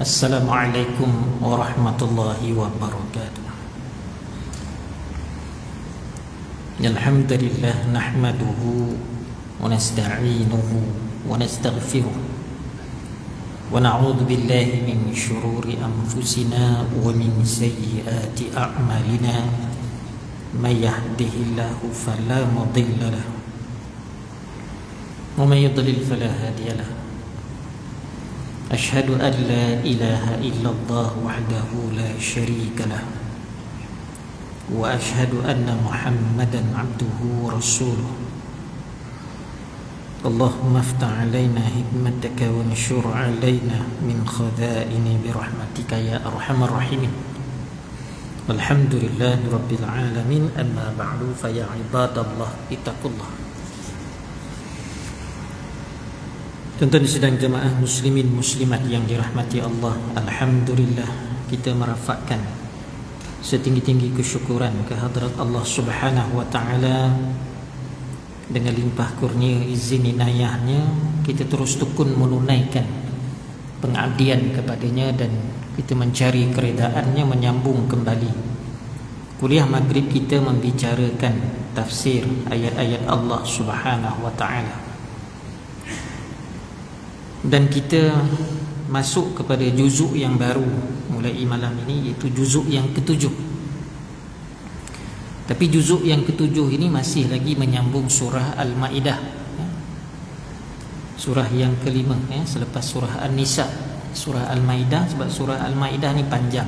Assalamualaikum warahmatullahi wabarakatuh. Alhamdulillah nahmaduhu wa nasta'inuhu wa nastaghfiruh wa na'udzu billahi min shururi anfusina wa min sayyiati a'malina. May yahdihillahu fala mudilla lahu wa may yudlil fala hadiya lahu. Asyhadu an la ilaha illallah wahdahu la syarika lah wa asyhadu anna Muhammadan abduhu wa rasuluh. Allahumma aftah alaina hikmataka wa anshur alaina min khada'ini birahmatika ya arhamar rahimin. Walhamdulillahi rabbil alamin. Amma ba'du, fa ya ibadallah ittaqullah. Tuan-tuan sedang jemaah muslimin muslimat yang dirahmati Allah, alhamdulillah kita merafakkan setinggi-tinggi kesyukuran kehadrat Allah Subhanahu wa taala. Dengan limpah kurnia izin inayahnya, kita terus tekun menunaikan pengabdian kepadanya dan kita mencari keredaannya, menyambung kembali kuliah maghrib kita membicarakan tafsir ayat-ayat Allah Subhanahu wa taala. Dan kita masuk kepada juzuk yang baru mulai malam ini, iaitu juzuk yang ketujuh. Tapi juzuk yang ketujuh ini masih lagi menyambung surah Al-Ma'idah, surah yang kelima, selepas surah An-Nisa. Surah Al-Ma'idah, sebab surah Al-Ma'idah ni panjang,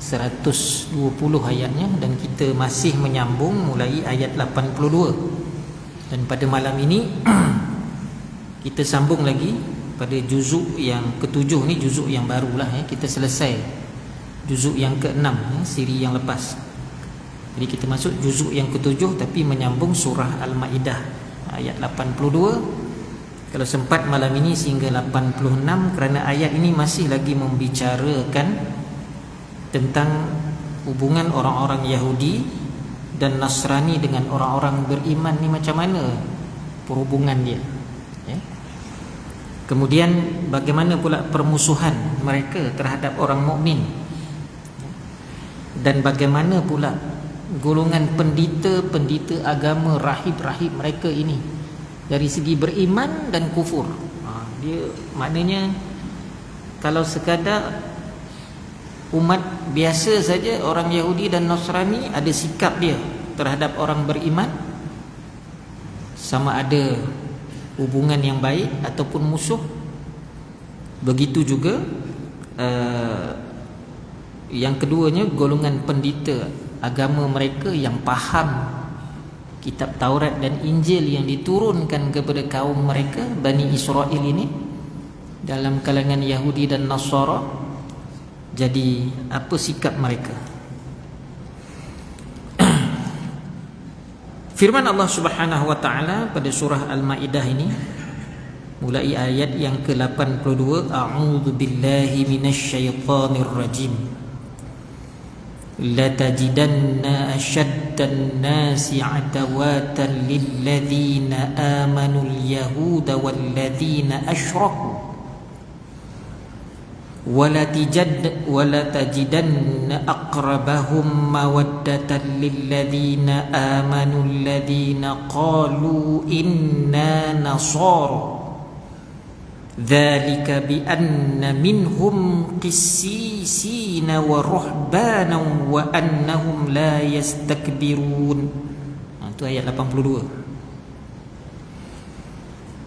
120 ayatnya, dan kita masih menyambung mulai ayat 82. Dan pada malam ini kita sambung lagi pada juzuk yang ketujuh ni, juzuk yang barulah. Kita selesai juzuk yang ke-6 siri yang lepas. Jadi kita masuk juzuk yang ketujuh tapi menyambung surah Al-Ma'idah ayat 82. Kalau sempat malam ini sehingga 86, kerana ayat ini masih lagi membicarakan tentang hubungan orang-orang Yahudi dan Nasrani dengan orang-orang beriman ni, macam mana perhubungan dia. Kemudian bagaimana pula permusuhan mereka terhadap orang mukmin, dan bagaimana pula golongan pendeta-pendeta agama, rahib-rahib mereka ini dari segi beriman dan kufur. Dia maknanya kalau sekadar umat biasa saja, orang Yahudi dan Nasrani ada sikap dia terhadap orang beriman, sama ada hubungan yang baik ataupun musuh. Begitu juga yang keduanya, golongan pendeta agama mereka yang faham kitab Taurat dan Injil yang diturunkan kepada kaum mereka, Bani Israel ini, dalam kalangan Yahudi dan Nasara. Jadi apa sikap mereka? Firman Allah Subhanahu wa taala pada surah Al-Ma'idah ini mulai ayat yang ke-82, a'udzu billahi minasyaitonir rajim. La tajidanna asyaddan nasi 'adawatan lilladzina amanu al-yahuda walladzina asyraku wala tajidanna aqrabahum mawaddatan lilladzina amanu alladzina qalu inna nasara dzalika bi anna minhum qissisina wa ruhbanan wa annahum la yastakbirun. Itu ayat 82.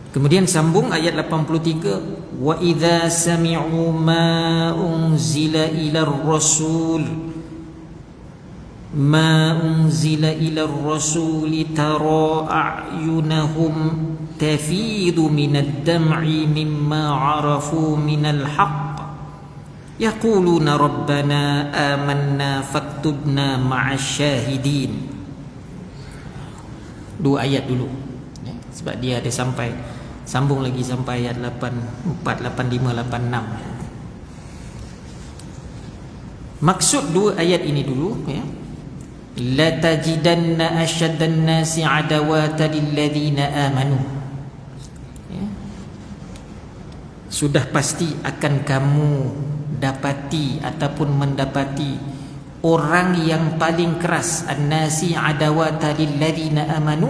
Kemudian sambung ayat 83, wa idza sami'u ma unzila ilar rasul tara a'yunahum tafidu minad dam'i mimma 'arafu minal haqq yaquluna rabbana amanna faktubna ma'asy syahidin. Dua ayat dulu, sebab dia ada sampai, sambung lagi sampai ayat 84, 85, 86. Maksud dua ayat ini dulu, la tajidanna asyaddan nasi adawata lilladzina amanu. sudah pasti akan kamu dapati ataupun mendapati orang yang paling keras, annasi adawata lilladzina amanu,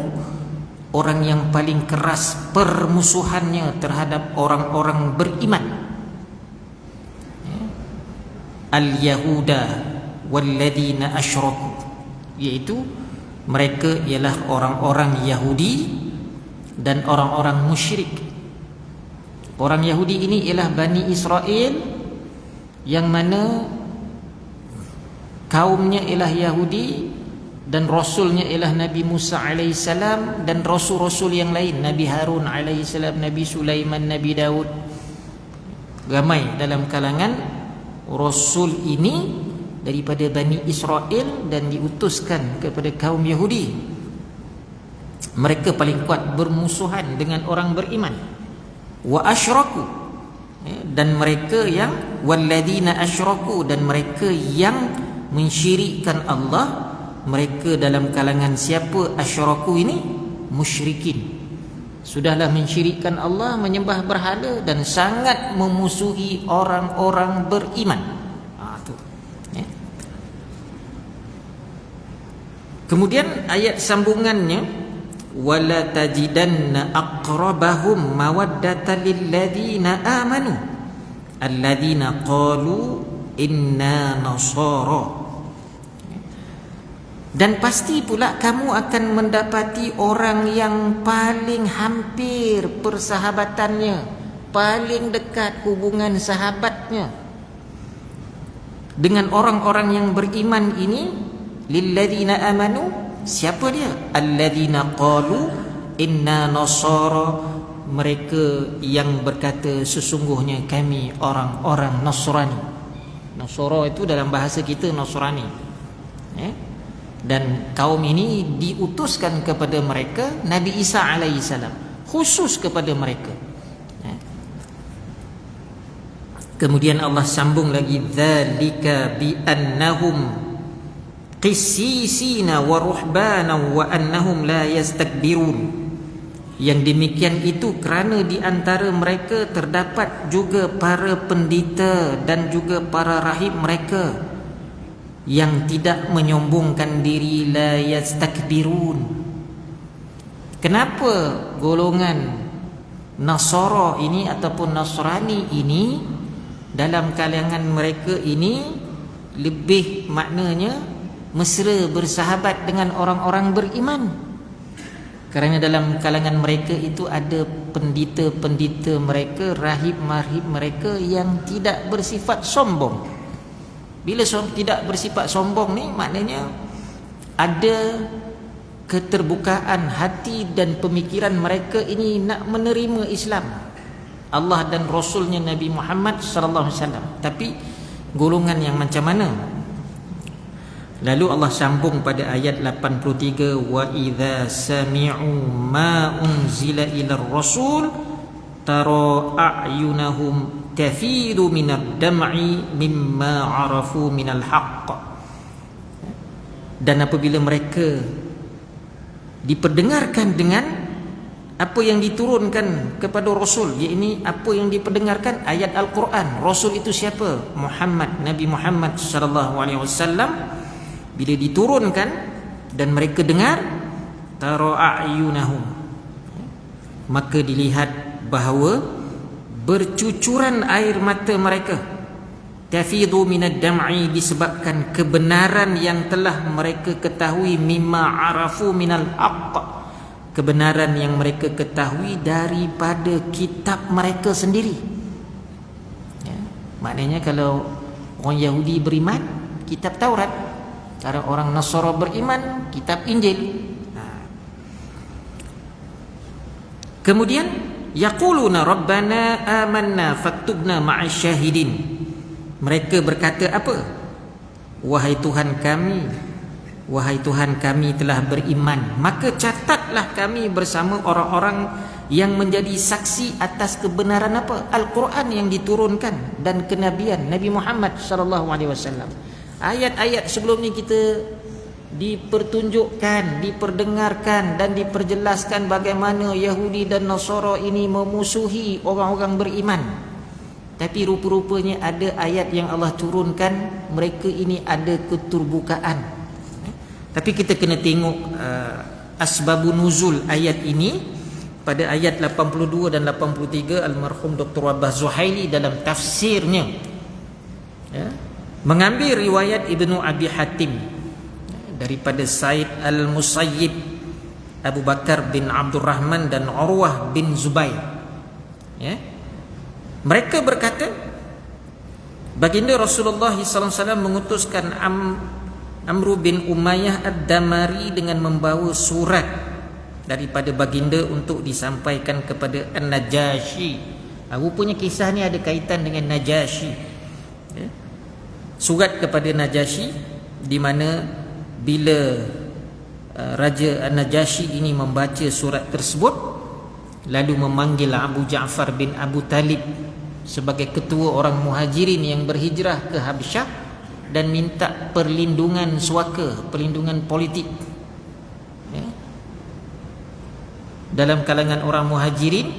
orang yang paling keras permusuhannya terhadap orang-orang beriman, al-yahuda walladzina asyraku, yaitu mereka ialah orang-orang Yahudi dan orang-orang musyrik. Orang Yahudi ini ialah Bani Israel, yang mana kaumnya ialah Yahudi dan rasulnya ialah Nabi Musa alaihissalam dan rasul-rasul yang lain, Nabi Harun alaihissalam, Nabi Sulaiman, Nabi Daud. Ramai dalam kalangan rasul ini daripada Bani Israel dan diutuskan kepada kaum Yahudi. Mereka paling kuat bermusuhan dengan orang beriman. Wa asyraku, dan mereka yang walladzina asyraku, dan mereka yang mensyirikkan Allah. Mereka dalam kalangan siapa asyraku ini? Musyrikin. Sudahlah mensyirikkan Allah, menyembah berhala dan sangat memusuhi orang-orang beriman. Kemudian ayat sambungannya, wala tajidanna aqrabahum mawaddatan lilladzina amanu alladzina qalu inna nasara. Dan pasti pula kamu akan mendapati orang yang paling hampir persahabatannya, paling dekat hubungan sahabatnya dengan orang-orang yang beriman ini. Lilladzina amanu, siapa dia? Alladzina qalu inna nasara, mereka yang berkata sesungguhnya kami orang-orang Nasrani. Nasara itu dalam bahasa kita Nasrani. Dan kaum ini diutuskan kepada mereka Nabi Isa alaihissalam, khusus kepada mereka. Kemudian Allah sambung lagi, dzalika bi annahum qissisina wa ruhbana wa annahum la yastakbirun. Yang demikian itu kerana di antara mereka terdapat juga para pendeta dan juga para rahib mereka yang tidak menyombongkan diri, la yastakbirun. Kenapa golongan Nasara ini ataupun Nasrani ini dalam kalangan mereka ini lebih maknanya mesra bersahabat dengan orang-orang beriman? Kerana dalam kalangan mereka itu ada pendeta-pendeta mereka, rahib-marhib mereka yang tidak bersifat sombong. Bila tidak bersifat sombong ni maknanya ada keterbukaan hati dan pemikiran mereka ini nak menerima Islam, Allah dan Rasulnya Nabi Muhammad sallallahu alaihi wasallam. Tapi golongan yang macam mana? Lalu Allah sambung pada ayat 83, wa idza sami'u ma unzila ilar rasul tara a'yunahum tafidu minad dam'i mimma 'arafu minal haqq. Dan apabila mereka diperdengarkan dengan apa yang diturunkan kepada Rasul, iaitu apa yang diperdengarkan ayat Al-Quran. Rasul itu siapa? Muhammad, Nabi Muhammad sallallahu alaihi wasallam. Bila diturunkan dan mereka dengar, tara a'yunahum, maka dilihat bahawa bercucuran air mata mereka, tafidu minad dam'i, disebabkan kebenaran yang telah mereka ketahui, mimma arafu minal haqq, kebenaran yang mereka ketahui daripada kitab mereka sendiri. Maknanya kalau orang Yahudi beriman, kitab Taurat. Cara orang Nasara beriman, kitab Injil. Kemudian yaquluna rabbana amanna faktubna ma'asy syahidin. Mereka berkata apa? Wahai Tuhan kami telah beriman, maka catatlah kami bersama orang-orang yang menjadi saksi atas kebenaran apa? Al-Quran yang diturunkan dan kenabian Nabi Muhammad sallallahu alaihi wasallam. Ayat-ayat sebelum ni kita dipertunjukkan, diperdengarkan dan diperjelaskan bagaimana Yahudi dan Nasara ini memusuhi orang-orang beriman. Tapi rupa-rupanya ada ayat yang Allah turunkan, mereka ini ada keterbukaan. Tapi kita kena tengok asbabun nuzul ayat ini. Pada ayat 82 dan 83, almarhum Dr. Abbas Zuhaili dalam tafsirnya mengambil riwayat Ibnu Abi Hatim daripada Said Al-Musayyib, Abu Bakar bin Abdul Rahman dan Urwah bin Zubair. Mereka berkata, baginda Rasulullah SAW mengutuskan Amru bin Umayyah Ad-Damari dengan membawa surat daripada baginda untuk disampaikan kepada An-Najashi. Rupanya kisah ni ada kaitan dengan Najashi. Surat kepada Najashi, di mana bila Raja An-Najashi ini membaca surat tersebut, lalu memanggil Abu Ja'far bin Abu Talib sebagai ketua orang Muhajirin yang berhijrah ke Habsyah dan minta perlindungan suaka, perlindungan politik. Dalam kalangan orang Muhajirin,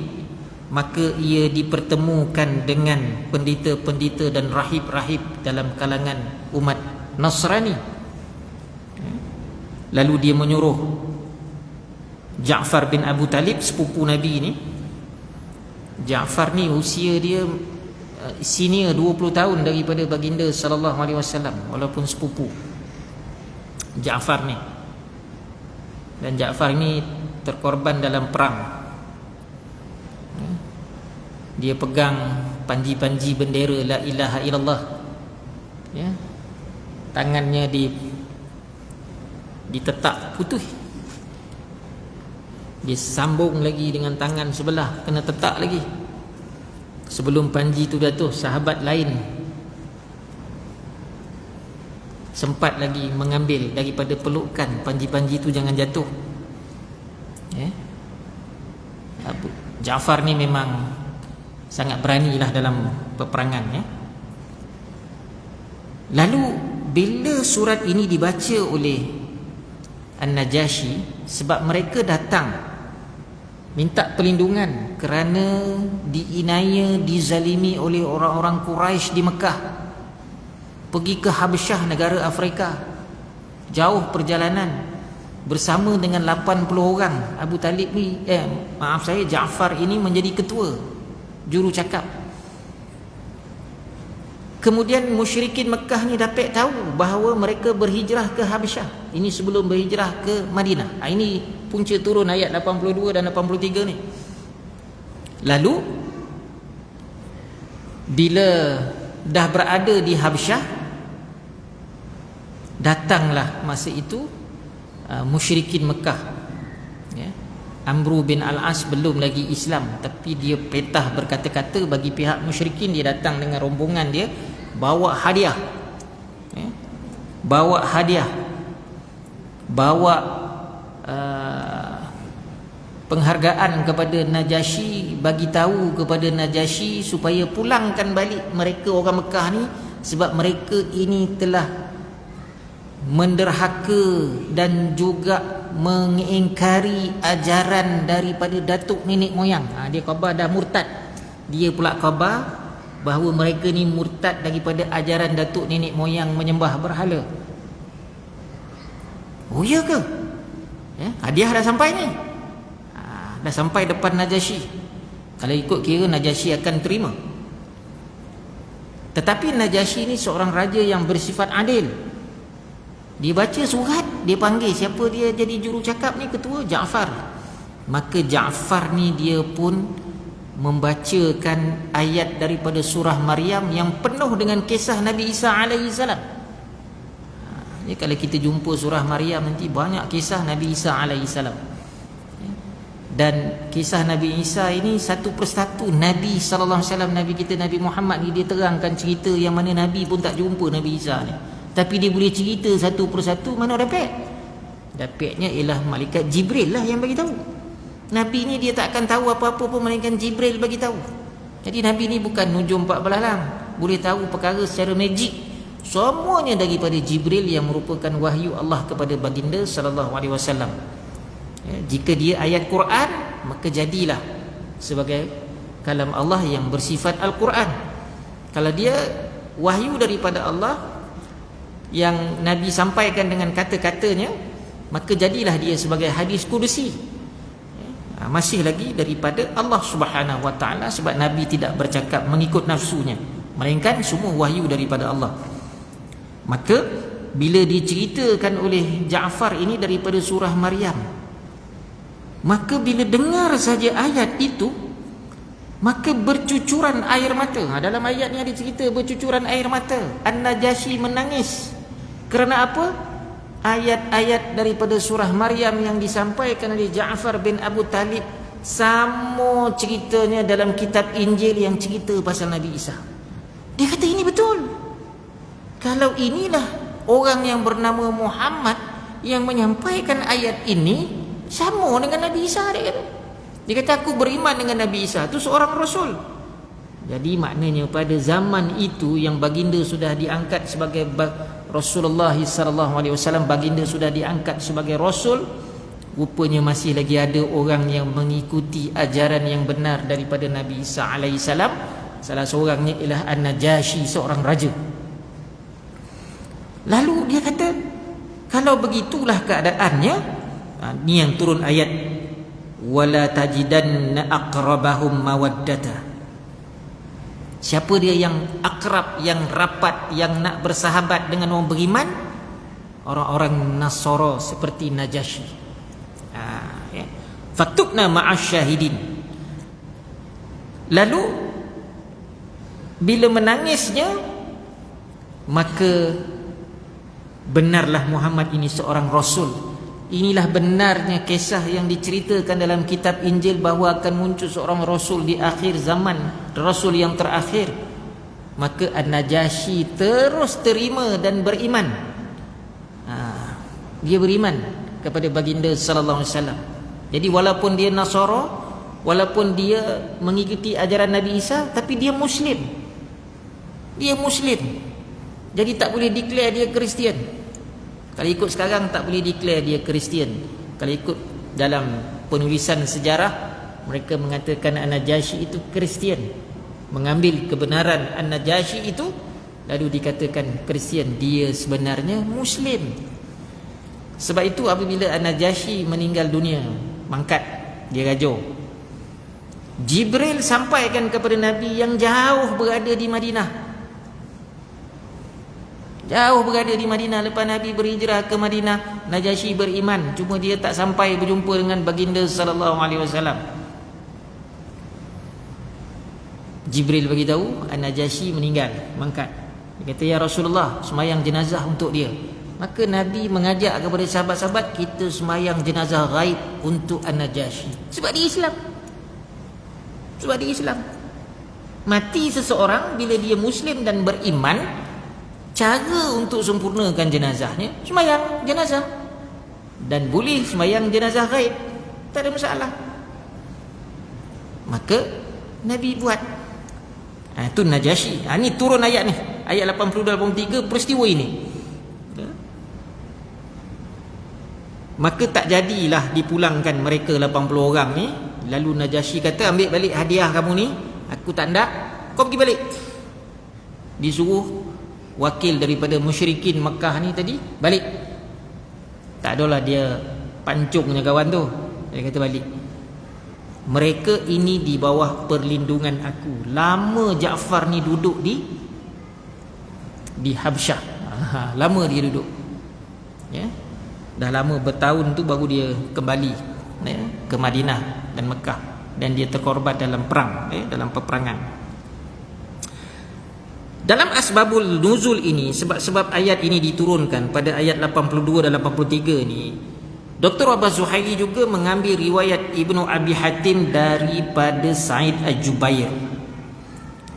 maka ia dipertemukan dengan pendeta-pendeta dan rahib-rahib dalam kalangan umat Nasrani. Lalu dia menyuruh Ja'far bin Abu Talib, sepupu Nabi ni. Ja'far ni usia dia senior 20 tahun daripada baginda sallallahu alaihi wasallam, walaupun sepupu Ja'far ni. Dan Ja'far ni terkorban dalam perang. Dia pegang panji-panji bendera la ilaha illallah. Tangannya ditetak putus. Dia sambung lagi dengan tangan sebelah, kena tetak lagi. Sebelum panji tu jatuh, sahabat lain sempat lagi mengambil daripada pelukan panji-panji tu jangan jatuh. Ja'far ni memang sangat beranilah dalam peperangan. Lalu bila surat ini dibaca oleh An-Najashi, sebab mereka datang minta perlindungan kerana diinaya, dizalimi oleh orang-orang Quraisy di Mekah, pergi ke Habsyah, negara Afrika, jauh perjalanan bersama dengan 80 orang. Abu Talib ni Ja'far ini menjadi ketua, juru cakap. Kemudian musyrikin Mekah ni dapat tahu bahawa mereka berhijrah ke Habsyah. Ini sebelum berhijrah ke Madinah. Ini punca turun ayat 82 dan 83 ni. Lalu bila dah berada di Habsyah, datanglah masa itu musyrikin Mekah. Amru bin Al-As belum lagi Islam, tapi dia petah berkata-kata bagi pihak musyrikin. Dia datang dengan rombongan dia, bawa hadiah, bawa penghargaan kepada Najashi, bagi tahu kepada Najashi supaya pulangkan balik mereka orang Mekah ni, sebab mereka ini telah menderhaka dan juga mengingkari ajaran daripada datuk nenek moyang. Dia khabar dah murtad. Dia pula khabar bahawa mereka ni murtad daripada ajaran datuk nenek moyang menyembah berhala. Oh ya ke? Hadiah dah sampai ni. Dah sampai depan Najashi. Kalau ikut kira Najashi akan terima. Tetapi Najashi ni seorang raja yang bersifat adil. Dia baca surat, dia panggil siapa dia jadi juru cakap ni, ketua Ja'far. Maka Ja'far ni dia pun membacakan ayat daripada surah Maryam yang penuh dengan kisah Nabi Isa AS. Jadi kalau kita jumpa surah Maryam nanti banyak kisah Nabi Isa AS. Dan kisah Nabi Isa ini satu persatu Nabi SAW, Nabi kita Nabi Muhammad ni, dia terangkan cerita yang mana Nabi pun tak jumpa Nabi Isa ni. Tapi dia boleh cerita satu persatu. Mana dapat? Dapatnya ialah malaikat Jibril lah yang bagi tahu. Nabi ni dia tak akan tahu apa-apa pun, malaikat Jibril bagi tahu. Jadi Nabi ni bukan nujum 14 lang, boleh tahu perkara secara magic. Semuanya daripada Jibril yang merupakan wahyu Allah kepada baginda sallallahu alaihi wasallam. Jika dia ayat Quran, maka jadilah sebagai kalam Allah yang bersifat Al-Quran. Kalau dia wahyu daripada Allah yang Nabi sampaikan dengan kata-katanya, maka jadilah dia sebagai hadis kudusi. Masih lagi daripada Allah Subhanahu wa taala, sebab Nabi tidak bercakap mengikut nafsunya, melainkan semua wahyu daripada Allah. Maka bila diceritakan oleh Ja'far ini daripada surah Maryam, maka bila dengar saja ayat itu, maka bercucuran air mata. Dalam ayat ni ada cerita bercucuran air mata. An-Najasyi menangis. Kerana apa? Ayat-ayat daripada surah Maryam yang disampaikan oleh Ja'far bin Abu Talib sama ceritanya dalam kitab Injil yang cerita pasal Nabi Isa. Dia kata ini betul. Kalau inilah orang yang bernama Muhammad yang menyampaikan ayat ini, sama dengan Nabi Isa, dia kata aku beriman dengan Nabi Isa, itu seorang Rasul. Jadi maknanya pada zaman itu yang baginda sudah diangkat sebagai Rasulullah SAW, baginda sudah diangkat sebagai Rasul, rupanya masih lagi ada orang yang mengikuti ajaran yang benar daripada Nabi Isa AS. Salah seorangnya ialah An-Najasyi, seorang raja. Lalu dia kata, kalau begitulah keadaannya, ni yang turun ayat, wala tajidanna aqrabahum mawaddata. Siapa dia yang akrab, yang rapat, yang nak bersahabat dengan orang beriman? Orang-orang Nasara seperti Najasyi. Faktubna ma'asyahidin. Lalu bila menangisnya, maka benarlah Muhammad ini seorang Rasul. Inilah benarnya kisah yang diceritakan dalam kitab Injil bahawa akan muncul seorang Rasul di akhir zaman, Rasul yang terakhir. Maka An-Najasyi terus terima dan beriman. Dia beriman kepada baginda sallallahu alaihi wasallam. Jadi walaupun dia Nasara, walaupun dia mengikuti ajaran Nabi Isa, tapi dia Muslim. Dia Muslim. Jadi tak boleh declare dia Kristian. Kalau ikut sekarang tak boleh declare dia Kristian. Kalau ikut dalam penulisan sejarah, mereka mengatakan An-Najasyi itu Kristian, mengambil kebenaran An-Najasyi itu lalu dikatakan Kristian. Dia sebenarnya Muslim. Sebab itu apabila An-Najasyi meninggal dunia, mangkat, dia raja, Jibril sampaikan kepada Nabi yang jauh berada di Madinah. Jauh berada di Madinah. Lepas Nabi berhijrah ke Madinah, Najasyi beriman, cuma dia tak sampai berjumpa dengan baginda sallallahu alaihi wasallam. Jibril bagi tahu An-Najasyi meninggal, mangkat. Dia kata, ya Rasulullah, semayang jenazah untuk dia. Maka Nabi mengajak kepada sahabat-sahabat, kita semayang jenazah ghaib untuk An-Najasyi. Sebab dia Islam. Sebab dia Islam. Mati seseorang bila dia Muslim dan beriman, cara untuk sempurnakan jenazahnya semayang jenazah, dan boleh semayang jenazah ghaib, tak ada masalah. Maka Nabi buat. Itu Najasyi. Ni turun ayat ni, ayat 82-83, peristiwa ini. Maka tak jadilah dipulangkan mereka 80 orang ni. Lalu Najasyi kata, ambil balik hadiah kamu ni, aku tak nak, kau pergi balik. Disuruh wakil daripada musyrikin Mekah ni tadi balik. Tak adalah dia pancungnya kawan tu. Dia kata balik. Mereka ini di bawah perlindungan aku. Lama Ja'far ni duduk di Habsyah. Lama dia duduk. Ya. Dah lama bertahun tu baru dia kembali ke Madinah dan Mekah, dan dia terkorban dalam perang, dalam peperangan. Dalam asbabul nuzul ini, sebab-sebab ayat ini diturunkan pada ayat 82 dan 83 ni, Dr. Abbas Zuhaili juga mengambil riwayat Ibnu Abi Hatim daripada Sa'id Al-Jubair.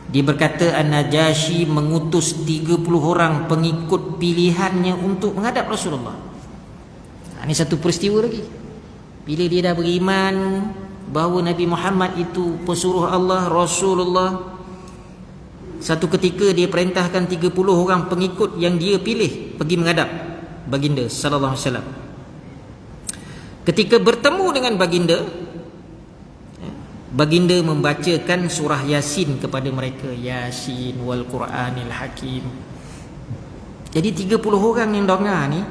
Dia berkata An-Najasyi mengutus 30 orang pengikut pilihannya untuk menghadap Rasulullah. Ini satu peristiwa lagi. Bila dia dah beriman bahawa Nabi Muhammad itu pesuruh Allah, Rasulullah, satu ketika dia perintahkan 30 orang pengikut yang dia pilih pergi menghadap baginda sallallahu alaihi wasallam. Ketika bertemu dengan baginda, baginda membacakan surah Yasin kepada mereka, Yasin wal Quranil Hakim. Jadi 30 orang yang dengar ni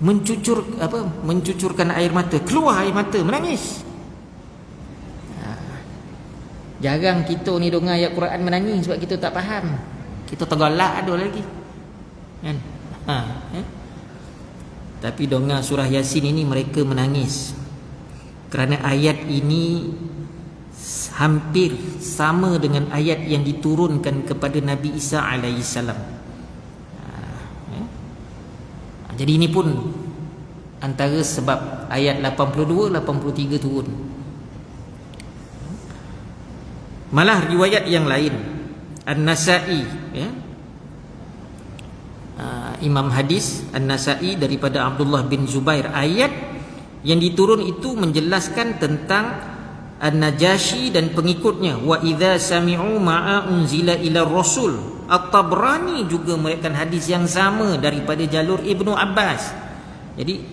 mencucurkan air mata, keluar air mata, menangis. Jarang kita ni dengar ayat Quran menangis sebab kita tak faham. Kita tergalak ada lagi. Kan? Tapi dengar surah Yasin ini mereka menangis. Kerana ayat ini hampir sama dengan ayat yang diturunkan kepada Nabi Isa alaihissalam. Jadi ini pun antara sebab ayat 82, 83 turun. Malah riwayat yang lain, An-Nasa'i, Imam hadis An-Nasa'i daripada Abdullah bin Zubair, ayat yang diturun itu menjelaskan tentang An-Najashi dan pengikutnya. Wa idza sami'u ma'a unzila ila rasul. At-Tabrani juga meriwayatkan hadis yang sama daripada jalur Ibnu Abbas. Jadi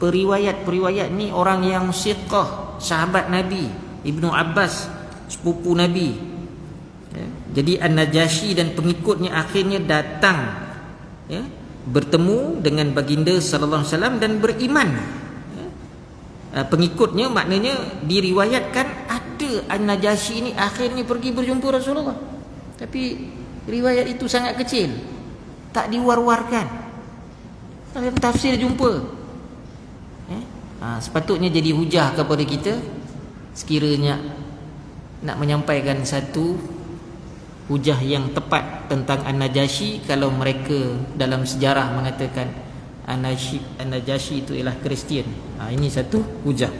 periwayat-periwayat ni orang yang siqah, sahabat Nabi, Ibnu Abbas sepupu Nabi. Jadi An-Najashi dan pengikutnya akhirnya datang, bertemu dengan baginda sallallahu alaihi wasallam dan beriman. Pengikutnya maknanya diriwayatkan ada An-Najashi ini akhirnya pergi berjumpa Rasulullah. Tapi riwayat itu sangat kecil, tak diwar-warkan. Dalam tafsir jumpa. Sepatutnya jadi hujah kepada kita sekiranya nak menyampaikan satu hujah yang tepat tentang An-Najashi. Kalau mereka dalam sejarah mengatakan An-Najashi itu ialah Kristian, ini satu hujah.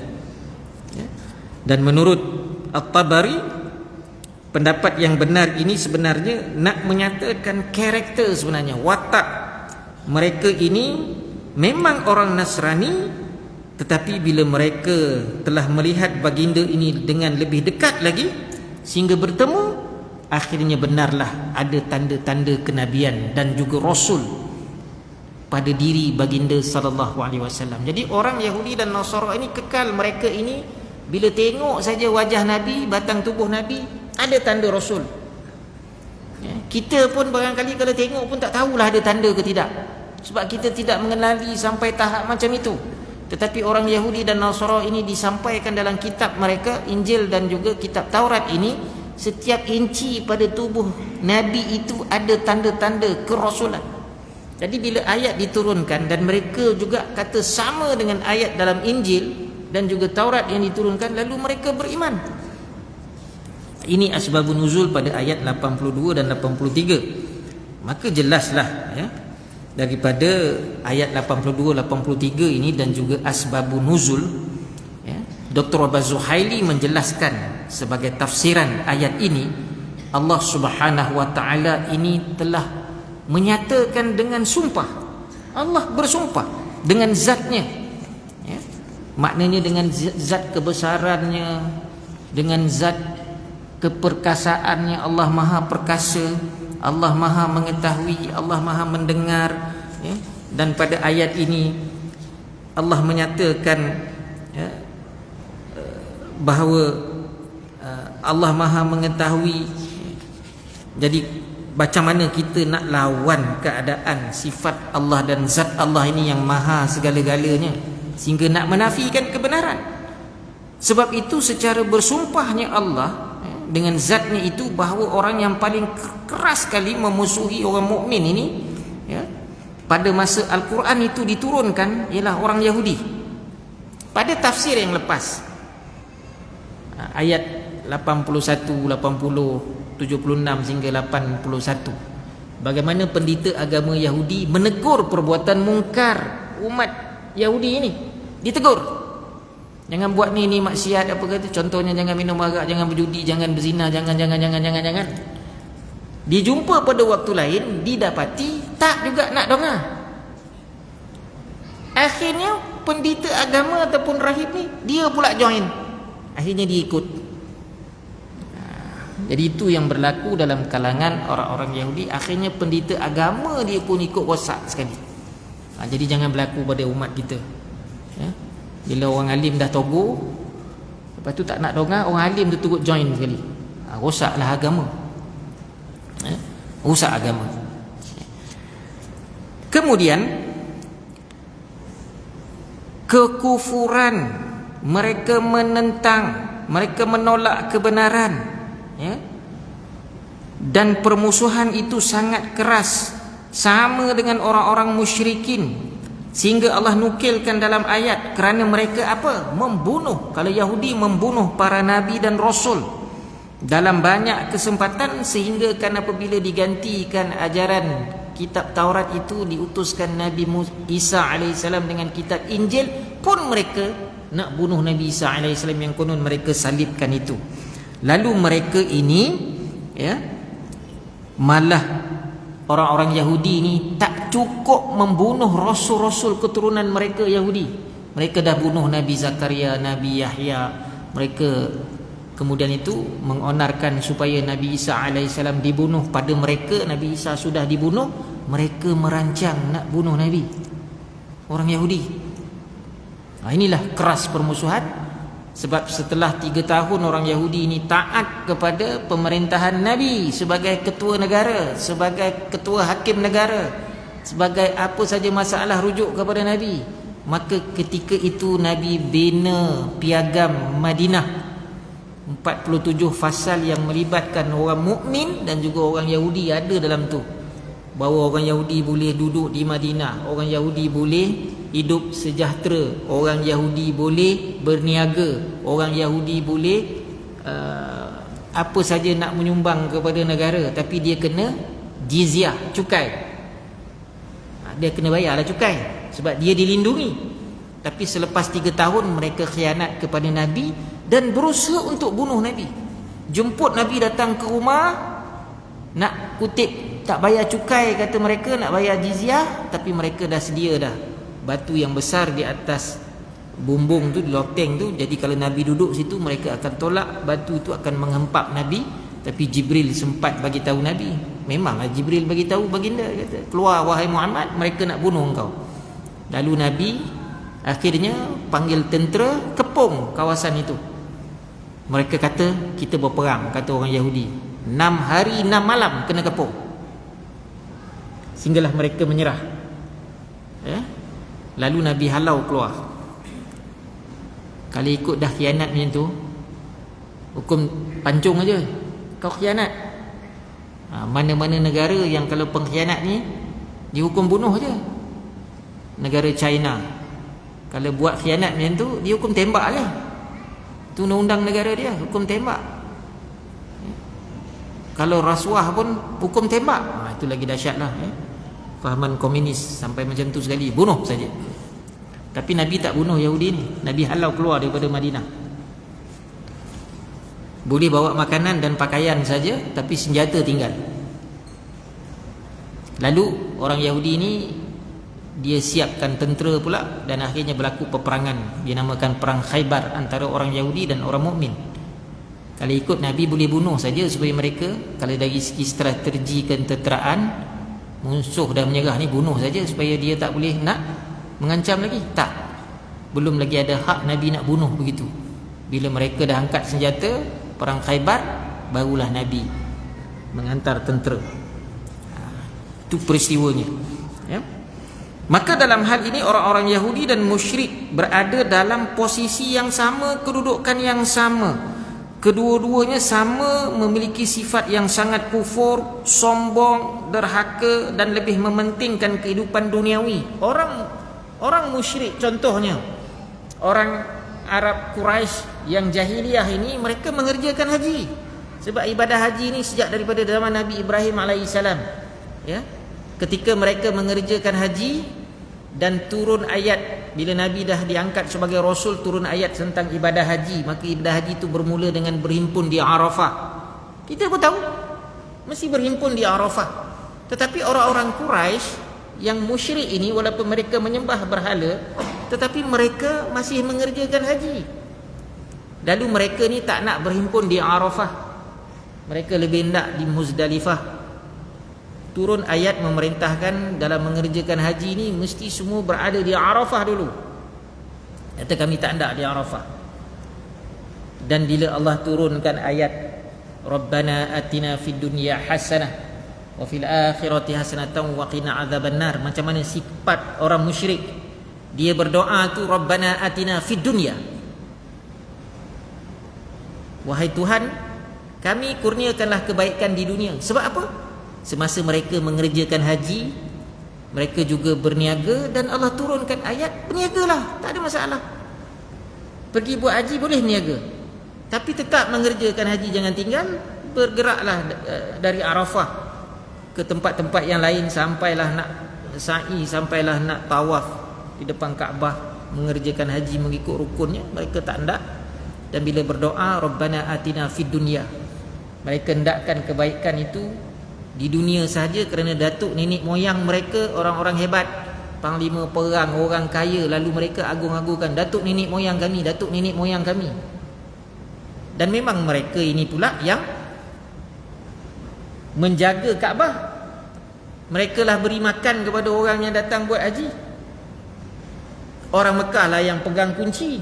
Dan menurut At-Tabari, pendapat yang benar ini sebenarnya nak menyatakan karakter sebenarnya, watak mereka ini memang orang Nasrani. Tetapi bila mereka telah melihat baginda ini dengan lebih dekat lagi sehingga bertemu, akhirnya benarlah ada tanda-tanda kenabian dan juga rasul pada diri baginda sallallahu alaihi wasallam. Jadi orang Yahudi dan Nasara ini kekal, mereka ini bila tengok saja wajah Nabi, batang tubuh Nabi, ada tanda rasul. Kita pun barangkali kalau tengok pun tak tahulah ada tanda ke tidak, sebab kita tidak mengenali sampai tahap macam itu. Tetapi orang Yahudi dan Nasara ini disampaikan dalam kitab mereka, Injil dan juga kitab Taurat ini, setiap inci pada tubuh Nabi itu ada tanda-tanda kerasulan. Jadi bila ayat diturunkan dan mereka juga kata sama dengan ayat dalam Injil dan juga Taurat yang diturunkan, lalu mereka beriman. Ini asbabun nuzul pada ayat 82 dan 83. Maka jelaslah daripada ayat 82, 83 ini dan juga asbabun nuzul, Dr. Abbas Zuhaili menjelaskan sebagai tafsiran ayat ini, Allah Subhanahu wa taala ini telah menyatakan dengan sumpah. Allah bersumpah dengan zatnya, maknanya dengan zat kebesarannya, dengan zat keperkasaannya. Allah Maha Perkasa, Allah Maha Mengetahui, Allah Maha Mendengar. Dan pada ayat ini Allah menyatakan bahawa Allah Maha Mengetahui. Jadi macam mana kita nak lawan keadaan sifat Allah dan zat Allah ini yang maha segala-galanya sehingga nak menafikan kebenaran? Sebab itu secara bersumpahnya Allah dengan zatnya itu bahawa orang yang paling keras sekali memusuhi orang mukmin ini, pada masa Al-Quran itu diturunkan, ialah orang Yahudi. Pada tafsir yang lepas, ayat 81, 80, 76 hingga 81, bagaimana pendeta agama Yahudi menegur perbuatan mungkar umat Yahudi ini. Ditegur, jangan buat ni maksiat, apa kata, contohnya jangan minum arak, jangan berjudi, jangan berzina, jangan. Dijumpa pada waktu lain, didapati tak juga nak dengar. Akhirnya pendeta agama ataupun rahib ni, dia pula join. Akhirnya dia ikut. Jadi itu yang berlaku dalam kalangan orang-orang Yahudi. Akhirnya pendeta agama dia pun ikut rosak sekali. Jadi jangan berlaku pada umat kita. Bila orang alim dah togur, Lepas tu tak nak dengar, orang alim tu turut join sekali. Rosaklah agama. Rusak agama. Kemudian kekufuran, mereka menentang, mereka menolak kebenaran, ya? Dan permusuhan itu sangat keras, sama dengan orang-orang musyrikin, sehingga Allah nukilkan dalam ayat kerana mereka apa? Membunuh. Kalau Yahudi membunuh para nabi dan rasul dalam banyak kesempatan, sehingga kan apabila digantikan ajaran kitab Taurat itu, diutuskan Nabi Isa AS dengan kitab Injil, pun mereka nak bunuh Nabi Isa AS yang konon mereka salibkan itu. Lalu mereka ini, ya, malah orang-orang Yahudi ini tak cukup membunuh rasul-rasul keturunan mereka Yahudi. Mereka dah bunuh Nabi Zakaria, Nabi Yahya. Mereka kemudian itu mengonarkan supaya Nabi Isa AS dibunuh. Pada mereka Nabi Isa sudah dibunuh, mereka merancang nak bunuh Nabi, orang Yahudi. Inilah keras permusuhan. Sebab setelah 3 tahun orang Yahudi ini taat kepada pemerintahan Nabi sebagai ketua negara, sebagai ketua hakim negara, sebagai apa saja masalah rujuk kepada Nabi, maka ketika itu Nabi bina piagam Madinah, 47 fasal yang melibatkan orang mukmin dan juga orang Yahudi ada dalam tu. Bahawa orang Yahudi boleh duduk di Madinah, orang Yahudi boleh hidup sejahtera, orang Yahudi boleh berniaga, orang Yahudi boleh apa saja nak menyumbang kepada negara, tapi dia kena jizyah, cukai. Dia kena bayarlah cukai sebab dia dilindungi. Tapi selepas 3 tahun mereka khianat kepada Nabi dan berusaha untuk bunuh Nabi. Jemput Nabi datang ke rumah, nak kutip, tak bayar cukai kata mereka, nak bayar jizyah, tapi mereka dah sedia dah batu yang besar di atas bumbung tu, di loteng tu. Jadi kalau Nabi duduk situ, mereka akan tolak, batu itu akan menghempap Nabi. Tapi Jibril sempat bagi tahu Nabi. Memanglah Jibril bagi tahu baginda, kata, keluar wahai Muhammad, mereka nak bunuh engkau. Lalu Nabi akhirnya panggil tentera, kepung kawasan itu. Mereka kata, kita berperang, kata orang Yahudi. 6 hari 6 malam kena kepung, sehinggalah mereka menyerah, ya? Lalu Nabi halau keluar. Kalau ikut dah khianat macam tu, hukum pancung aja, kau khianat. Mana-mana negara yang kalau pengkhianat ni dihukum bunuh aja. Negara China kalau buat khianat macam tu, dihukum tembak aja. Tu undang-undang negara dia, hukum tembak. Kalau rasuah pun hukum tembak. Itu lagi dahsyatlah, ya? Fahaman komunis sampai macam tu sekali, bunuh saja. Tapi Nabi tak bunuh Yahudi ni. Nabi halau keluar daripada Madinah. Boleh bawa makanan dan pakaian saja, tapi senjata tinggal. Lalu orang Yahudi ni dia siapkan tentera pula, dan akhirnya berlaku peperangan. Dia namakan perang Khaybar antara orang Yahudi dan orang mukmin. Kalau ikut Nabi boleh bunuh saja supaya mereka, kalau dari segi strategi ketenteraan, musuh dah menyerah ni, bunuh saja supaya dia tak boleh nak mengancam lagi. Tak, belum lagi ada hak Nabi nak bunuh begitu. Bila mereka dah angkat senjata perang Khaybar, barulah Nabi menghantar tentera. Itu peristiwanya, ya? Maka dalam hal ini orang-orang Yahudi dan musyrik berada dalam posisi yang sama, kedudukan yang sama. Kedua-duanya sama memiliki sifat yang sangat kufur, sombong, derhaka dan lebih mementingkan kehidupan duniawi. Orang musyrik, contohnya orang Arab Quraisy yang jahiliyah ini, mereka mengerjakan haji. Sebab ibadah haji ini sejak daripada zaman Nabi Ibrahim alaihissalam, ya. Ketika mereka mengerjakan haji dan turun ayat, bila Nabi dah diangkat sebagai Rasul, turun ayat tentang ibadah haji. Maka ibadah haji itu bermula dengan berhimpun di Arafah. Kita pun tahu mesti berhimpun di Arafah. Tetapi orang-orang Quraisy yang musyrik ini, walaupun mereka menyembah berhala, tetapi mereka masih mengerjakan haji. Lalu mereka ni tak nak berhimpun di Arafah, mereka lebih nak di Muzdalifah. Turun ayat memerintahkan dalam mengerjakan haji ni mesti semua berada di Arafah dulu. Kata kami tak nak di Arafah. Dan bila Allah turunkan ayat Rabbana atina fid dunya hasanah wa fil akhirati hasanatan wa qina adzabannar, macam mana sifat orang musyrik? Dia berdoa tu Rabbana atina fid dunya, wahai Tuhan, kami kurniakanlah kebaikan di dunia. Sebab apa? Semasa mereka mengerjakan haji, mereka juga berniaga, dan Allah turunkan ayat berniagalah, tak ada masalah. Pergi buat haji boleh niaga, tapi tetap mengerjakan haji, jangan tinggal. Bergeraklah dari Arafah ke tempat-tempat yang lain, sampailah nak sa'i, sampailah nak tawaf di depan Kaabah, mengerjakan haji mengikut rukunnya. Mereka tak hendak. Dan bila berdoa Rabbana atina fid dunya, mereka hendakkan kebaikan itu di dunia sahaja, kerana datuk nenek moyang mereka orang-orang hebat, panglima perang, orang kaya, lalu mereka agung-agungkan datuk nenek moyang kami, datuk nenek moyang kami. Dan memang mereka ini pula yang menjaga Kaabah. Mereka lah beri makan kepada orang yang datang buat haji. Orang Mekah lah yang pegang kunci.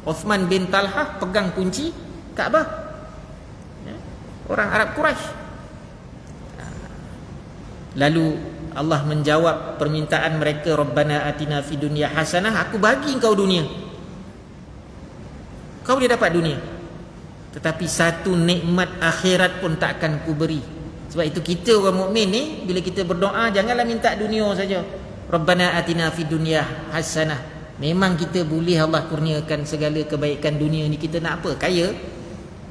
Uthman bin Talhah pegang kunci Kaabah, orang Arab Quraisy. Lalu Allah menjawab permintaan mereka, Rabbana atina fid dunya hasanah, aku bagi engkau dunia, kau boleh dapat dunia, tetapi satu nikmat akhirat pun takkan ku beri. Sebab itu kita orang mukmin ni, bila kita berdoa janganlah minta dunia saja. Rabbana atina fid dunya hasanah, memang kita boleh Allah kurniakan segala kebaikan dunia ni. Kita nak apa? Kaya,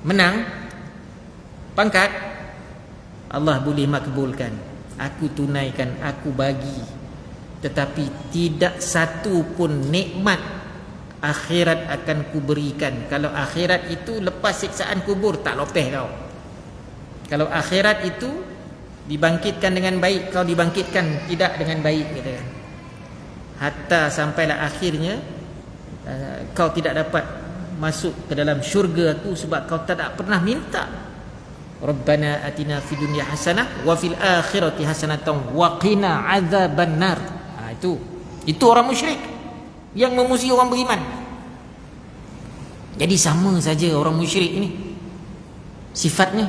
menang, pangkat, Allah boleh makbulkan. Aku tunaikan, aku bagi, tetapi tidak satu pun nikmat akhirat akan kuberikan. Kalau akhirat itu lepas siksaan kubur, tak lopeh kau. Kalau akhirat itu dibangkitkan dengan baik, kau dibangkitkan tidak dengan baik, kata kan. Hatta sampailah akhirnya kau tidak dapat masuk ke dalam syurga aku sebab kau tak pernah minta. Rabbana atina fid dunya hasanah wa fil akhirati hasanatan wa qina adzabannar. Itu orang musyrik yang memusuhi orang beriman. Jadi sama saja orang musyrik ini sifatnya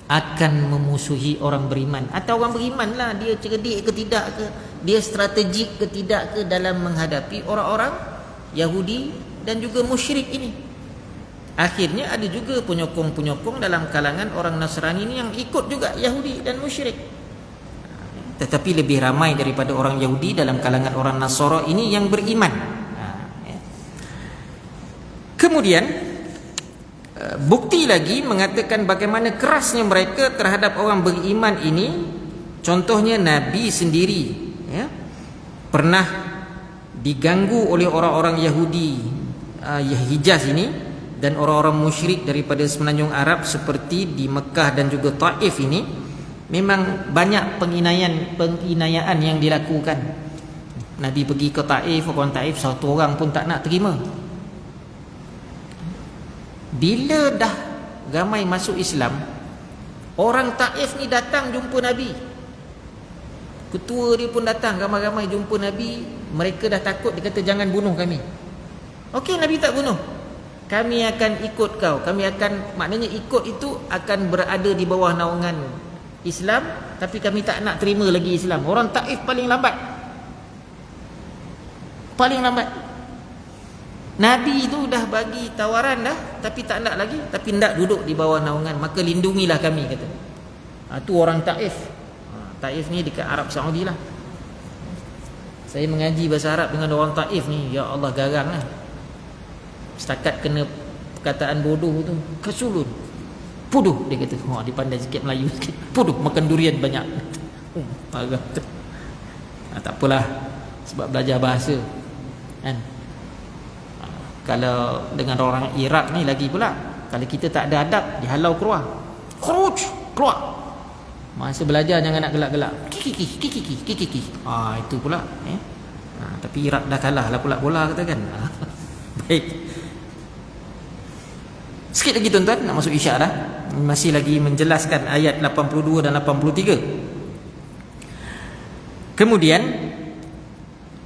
akan memusuhi orang beriman. Atau orang beriman lah, dia cerdik ke tidak ke, dia strategik ke tidak ke dalam menghadapi orang-orang Yahudi dan juga musyrik ini. Akhirnya ada juga penyokong-penyokong dalam kalangan orang Nasrani ini yang ikut juga Yahudi dan musyrik. Tetapi lebih ramai daripada orang Yahudi dalam kalangan orang Nasara ini yang beriman. Kemudian bukti lagi mengatakan bagaimana kerasnya mereka terhadap orang beriman ini. Contohnya Nabi sendiri pernah diganggu oleh orang-orang Yahudi Hijaz ini dan orang-orang musyrik daripada semenanjung Arab seperti di Mekah dan juga Taif ini. Memang banyak penginayaan yang dilakukan. Nabi pergi ke Taif, orang Taif satu orang pun tak nak terima. Bila dah ramai masuk Islam, orang Taif ni datang jumpa Nabi. Ketua dia pun datang ramai-ramai jumpa Nabi. Mereka dah takut, dia kata jangan bunuh kami. Okey, Nabi tak bunuh. Kami akan ikut kau. Kami akan, maknanya ikut itu akan berada di bawah naungan Islam, tapi kami tak nak terima lagi Islam. Orang Taif paling lambat. Paling lambat. Nabi itu dah bagi tawaran dah, tapi tak nak lagi, tapi hendak duduk di bawah naungan, maka lindungilah kami, kata. Itu orang Taif. Taif ni dekat Arab Saudi lah. Saya mengaji bahasa Arab dengan orang Taif ni, ya Allah, garang lah. Setakat kena perkataan bodoh tu, kesulun. Puduh, dia kata. Dia pandai sikit Melayu sikit. Puduh, makan durian banyak. Marah tu. Tak apalah, sebab belajar bahasa kan. Kalau dengan orang Iraq ni lagi pula, kalau kita tak ada adab, dihalau keluar. Khuruj, keluar. Masa belajar jangan nak gelak-gelak. Kiki. Itu pula. Tapi Iraq dah kalah lah pula bola, kata kan. Baik. Sikit lagi tuan-tuan, nak masuk isyak dah. Masih lagi menjelaskan ayat 82 dan 83. Kemudian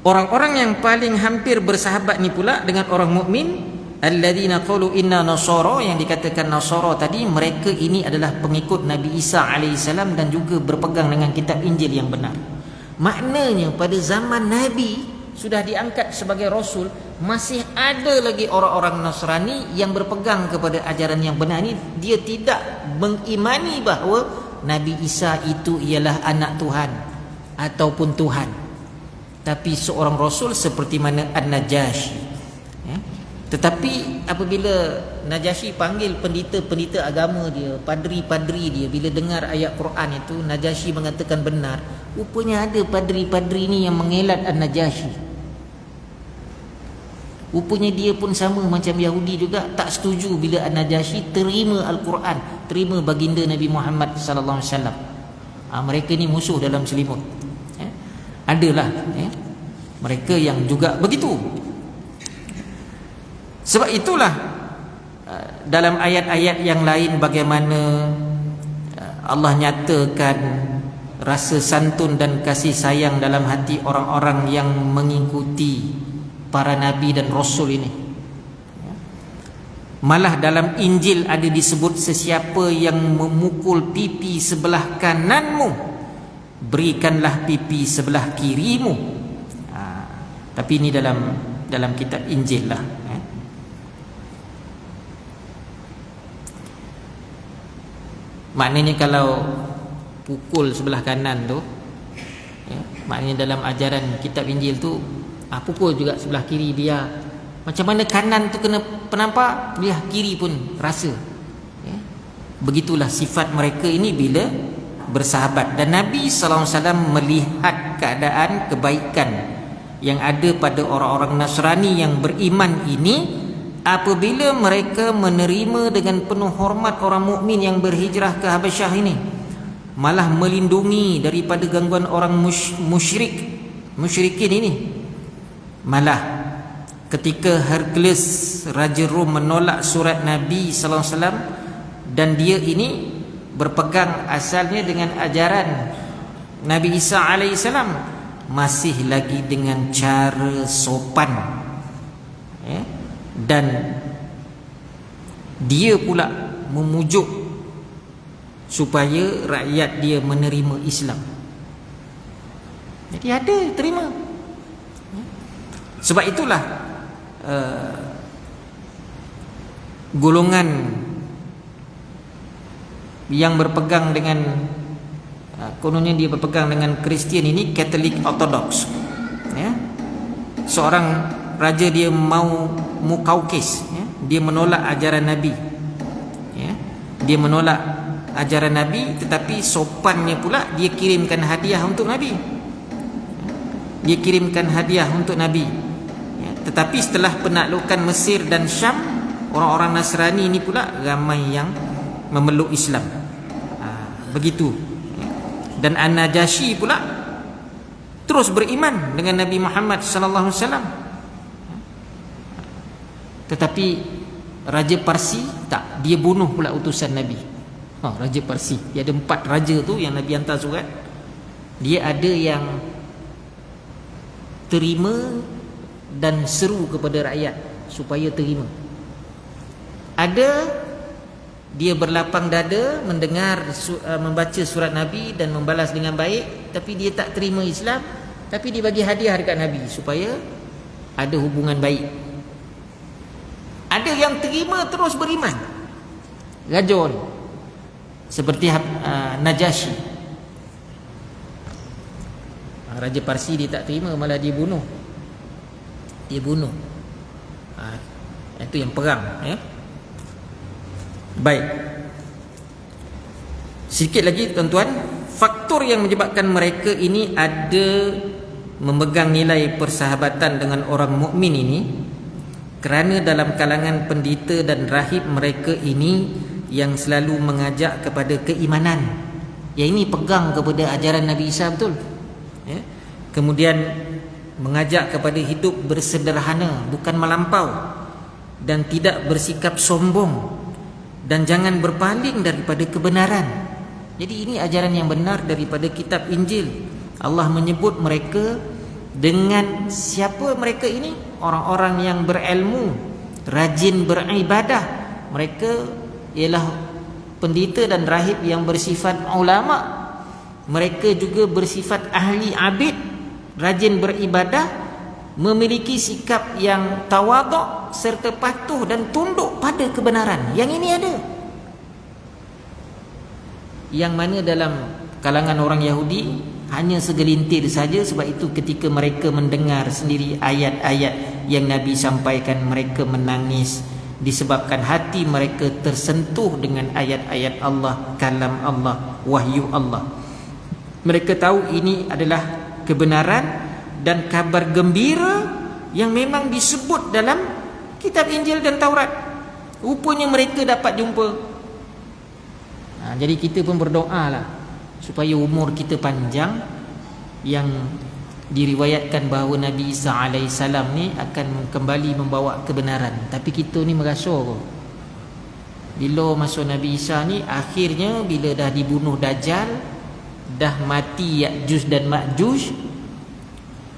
orang-orang yang paling hampir bersahabat ni pula dengan orang mukmin alladzina qalu inna nasara, yang dikatakan nasara tadi, mereka ini adalah pengikut Nabi Isa alaihissalam dan juga berpegang dengan kitab Injil yang benar. Maknanya pada zaman Nabi sudah diangkat sebagai rasul, masih ada lagi orang-orang Nasrani yang berpegang kepada ajaran yang benar ni. Dia tidak mengimani bahawa Nabi Isa itu ialah anak Tuhan ataupun Tuhan, tapi seorang rasul seperti mana An-Najasyi. Tetapi apabila Najasyi panggil pendeta-pendeta agama dia, padri-padri dia, bila dengar ayat Quran itu, Najasyi mengatakan benar. Rupanya ada padri-padri ni yang mengelat An-Najasyi. Rupanya dia pun sama macam Yahudi juga, tak setuju bila An-Najasyi terima Al-Quran, terima baginda Nabi Muhammad sallallahu alaihi wasallam. Mereka ni musuh dalam selimut. Adalah mereka yang juga begitu. Sebab itulah dalam ayat-ayat yang lain bagaimana Allah nyatakan rasa santun dan kasih sayang dalam hati orang-orang yang mengikuti para nabi dan rasul ini. Malah dalam Injil ada disebut, sesiapa yang memukul pipi sebelah kananmu, berikanlah pipi sebelah kirimu. Tapi ini dalam kitab Injil lah. Maknanya kalau pukul sebelah kanan tu, maknanya dalam ajaran kitab Injil tu, pukul juga sebelah kiri dia. Macam mana kanan tu kena penampak, dia kiri pun rasa. Begitulah sifat mereka ini bila bersahabat. Dan Nabi SAW melihat keadaan kebaikan yang ada pada orang-orang Nasrani yang beriman ini, apabila mereka menerima dengan penuh hormat orang mukmin yang berhijrah ke Habasyah ini, malah melindungi daripada gangguan orang musyrikin ini. Malah ketika Hercules Raja Rom menolak surat Nabi sallallahu alaihi wasallam, dan dia ini berpegang asalnya dengan ajaran Nabi Isa alaihi salam, masih lagi dengan cara sopan, dan dia pula memujuk supaya rakyat dia menerima Islam. Jadi ada terima. Sebab itulah golongan yang berpegang dengan kononnya dia berpegang dengan Kristian ini, Catholic Orthodox, seorang raja dia mau Mukaukis, dia menolak ajaran Nabi, dia menolak ajaran Nabi, tetapi sopannya pula dia kirimkan hadiah untuk Nabi, dia kirimkan hadiah untuk Nabi. Tetapi setelah penaklukan Mesir dan Syam, orang-orang Nasrani ini pula ramai yang memeluk Islam. Begitu. Dan An-Najasyi pula terus beriman dengan Nabi Muhammad sallallahu alaihi wasallam. Tetapi Raja Parsi tak, dia bunuh pula utusan Nabi. Raja Parsi, dia ada 4 raja tu yang Nabi hantar surat. Dia ada yang terima dan seru kepada rakyat supaya terima. Ada dia berlapang dada mendengar membaca surat Nabi dan membalas dengan baik, tapi dia tak terima Islam, tapi dia bagi hadiah dekat Nabi supaya ada hubungan baik. Ada yang terima terus beriman, Rajon seperti Najasyi. Raja Parsi dia tak terima, malah dia bunuh. Itu yang perang, Baik. Sikit lagi tuan-tuan, faktor yang menyebabkan mereka ini ada memegang nilai persahabatan dengan orang mukmin ini, kerana dalam kalangan pendeta dan rahib mereka ini yang selalu mengajak kepada keimanan. Yang ini pegang kepada ajaran Nabi Isa betul. Kemudian mengajak kepada hidup bersederhana, bukan melampau, dan tidak bersikap sombong, dan jangan berpaling daripada kebenaran. Jadi ini ajaran yang benar daripada kitab Injil. Allah menyebut mereka dengan siapa mereka ini? Orang-orang yang berilmu, rajin beribadah. Mereka ialah pendeta dan rahib yang bersifat ulama. Mereka juga bersifat ahli abid, rajin beribadah, memiliki sikap yang tawaduk serta patuh dan tunduk pada kebenaran. Yang ini ada. Yang mana dalam kalangan orang Yahudi hanya segelintir saja. Sebab itu ketika mereka mendengar sendiri ayat-ayat yang Nabi sampaikan, mereka menangis disebabkan hati mereka tersentuh dengan ayat-ayat Allah, kalam Allah, wahyu Allah. Mereka tahu ini adalah kebenaran dan kabar gembira yang memang disebut dalam kitab Injil dan Taurat. Rupanya mereka dapat jumpa. Jadi kita pun berdoalah supaya umur kita panjang. Yang diriwayatkan bahawa Nabi Isa AS ni akan kembali membawa kebenaran. Tapi kita ni merasa kok, bila masa Nabi Isa ni akhirnya bila dah dibunuh Dajjal, dah mati Ya'juj dan Ma'juj,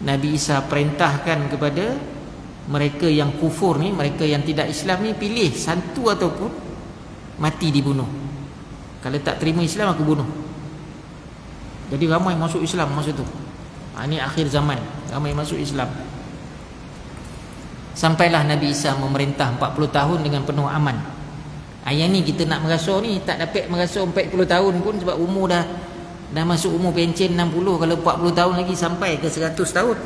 Nabi Isa perintahkan kepada mereka yang kufur ni, mereka yang tidak Islam ni, pilih satu ataupun mati dibunuh. Kalau tak terima Islam, aku bunuh. Jadi ramai masuk Islam masa tu. Ini akhir zaman, ramai masuk Islam. Sampailah Nabi Isa memerintah 40 tahun dengan penuh aman. Yang ni kita nak merasa ni, tak dapat merasa 40 tahun pun, sebab umur dah masuk umur pencen 60. Kalau 40 tahun lagi sampai ke 100 tahun.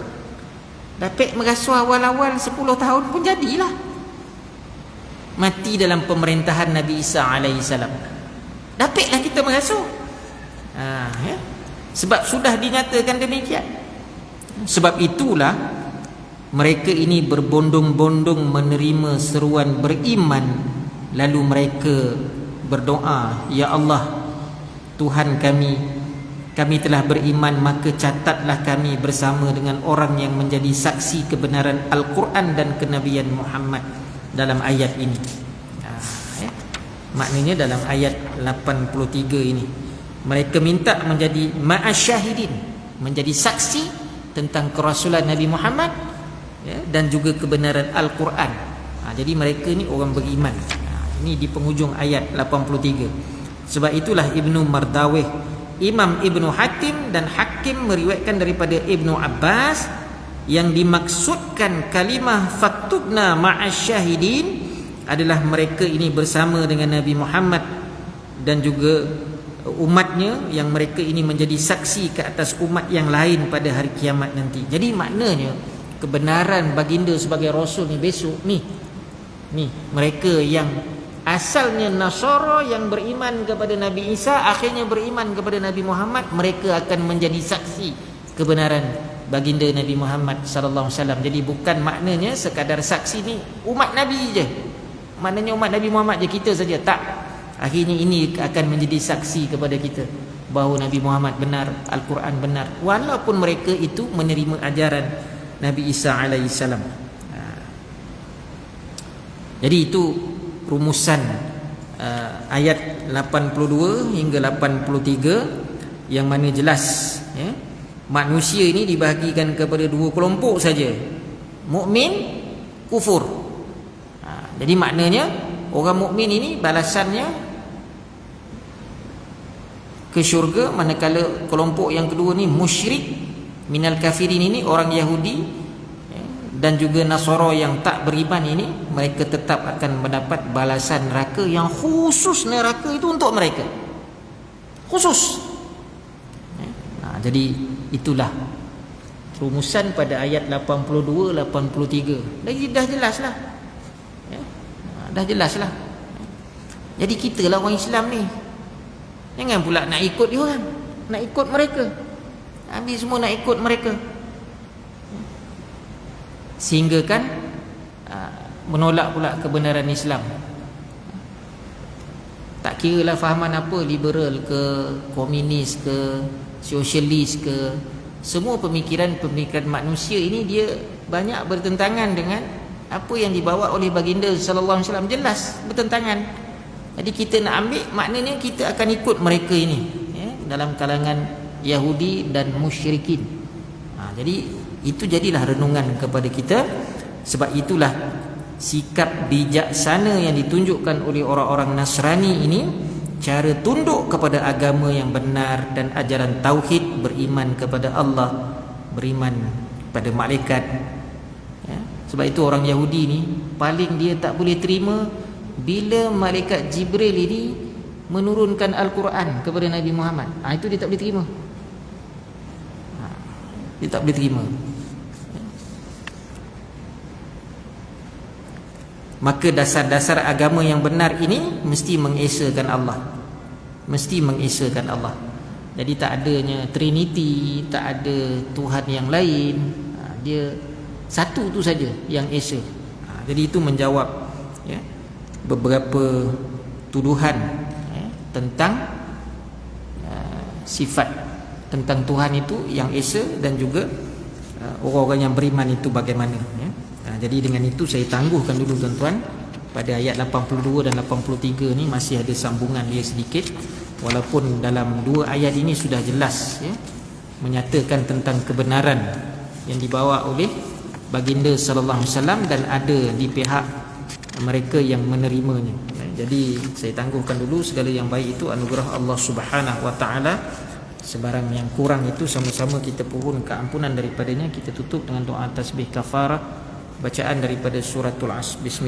Dapat merasa awal-awal 10 tahun pun jadilah. Mati dalam pemerintahan Nabi Isa AS. Dapatlah kita merasa. Ya? Sebab sudah dinyatakan demikian. Sebab itulah mereka ini berbondong-bondong menerima seruan beriman. Lalu mereka berdoa, Ya Allah, Tuhan kami telah beriman, maka catatlah kami bersama dengan orang yang menjadi saksi kebenaran Al-Quran dan kenabian Muhammad. Dalam ayat ini, maknanya dalam ayat 83 ini, mereka minta menjadi ma'asyahidin, menjadi saksi tentang kerasulan Nabi Muhammad, dan juga kebenaran Al-Quran. Jadi mereka ni orang beriman. Ini di penghujung ayat 83. Sebab itulah Ibnu Mardawih, Imam Ibnu Hatim dan Hakim meriwayatkan daripada Ibnu Abbas, yang dimaksudkan kalimah faktubna ma'asyahidin adalah mereka ini bersama dengan Nabi Muhammad dan juga umatnya, yang mereka ini menjadi saksi ke atas umat yang lain pada hari kiamat nanti. Jadi maknanya kebenaran baginda sebagai Rasul ni besok ni mereka yang asalnya Nasara yang beriman kepada Nabi Isa, akhirnya beriman kepada Nabi Muhammad, mereka akan menjadi saksi kebenaran baginda Nabi Muhammad sallallahu alaihi wasallam. Jadi bukan maknanya sekadar saksi ni umat Nabi je, maknanya umat Nabi Muhammad je, kita saja, tak. Akhirnya ini akan menjadi saksi kepada kita bahawa Nabi Muhammad benar, Al-Quran benar, walaupun mereka itu menerima ajaran Nabi Isa alaihissalam. Jadi itu rumusan ayat 82 hingga 83, yang mana jelas manusia ini dibahagikan kepada dua kelompok saja, mukmin, kufur. Jadi maknanya orang mukmin ini balasannya ke syurga, manakala kelompok yang kedua ni musyrik minal kafirin, ini orang Yahudi dan juga Nasara yang tak beriman ini, mereka tetap akan mendapat balasan neraka yang khusus. Neraka itu untuk mereka khusus. Jadi itulah rumusan pada ayat 82 83. Dah jelaslah. Dah jelaslah. Jadi kita lah orang Islam ni, jangan pula nak ikut dia orang, nak ikut mereka. Habis semua nak ikut mereka, sehingga kan menolak pula kebenaran Islam. Tak kira lah fahaman apa, liberal ke, komunis ke, sosialis ke, semua pemikiran-pemikiran manusia ini dia banyak bertentangan dengan apa yang dibawa oleh baginda sallallahu alaihi wasallam, jelas bertentangan. Jadi kita nak ambil, maknanya kita akan ikut mereka ini, dalam kalangan Yahudi dan musyrikin. Jadi itu jadilah renungan kepada kita. Sebab itulah sikap bijaksana yang ditunjukkan oleh orang-orang Nasrani ini, cara tunduk kepada agama yang benar dan ajaran tauhid, beriman kepada Allah, beriman pada malaikat. Ya. Sebab itu orang Yahudi ni paling dia tak boleh terima bila malaikat Jibril ini menurunkan Al-Quran kepada Nabi Muhammad. Itu dia tak boleh terima. Dia tak boleh terima. Maka dasar-dasar agama yang benar ini mesti mengesakan Allah. Mesti mengesakan Allah. Jadi tak adanya Trinity, tak ada Tuhan yang lain. Dia satu tu saja yang esa. Jadi itu menjawab ya, beberapa tuduhan ya, tentang sifat tentang Tuhan itu yang esa, dan juga orang-orang yang beriman itu bagaimana ya. Jadi dengan itu saya tangguhkan dulu tuan-tuan. Pada ayat 82 dan 83 ni masih ada sambungan dia sedikit, walaupun dalam dua ayat ini sudah jelas ya, menyatakan tentang kebenaran yang dibawa oleh baginda sallallahu alaihi wasallam dan ada di pihak mereka yang menerimanya ya. Jadi saya tangguhkan dulu. Segala yang baik itu anugerah Allah Subhanahu wa taala. Sebarang yang kurang itu sama-sama kita pohon keampunan daripadanya. Kita tutup dengan doa tasbih kafarah, bacaan daripada suratul Asr. Bismillah.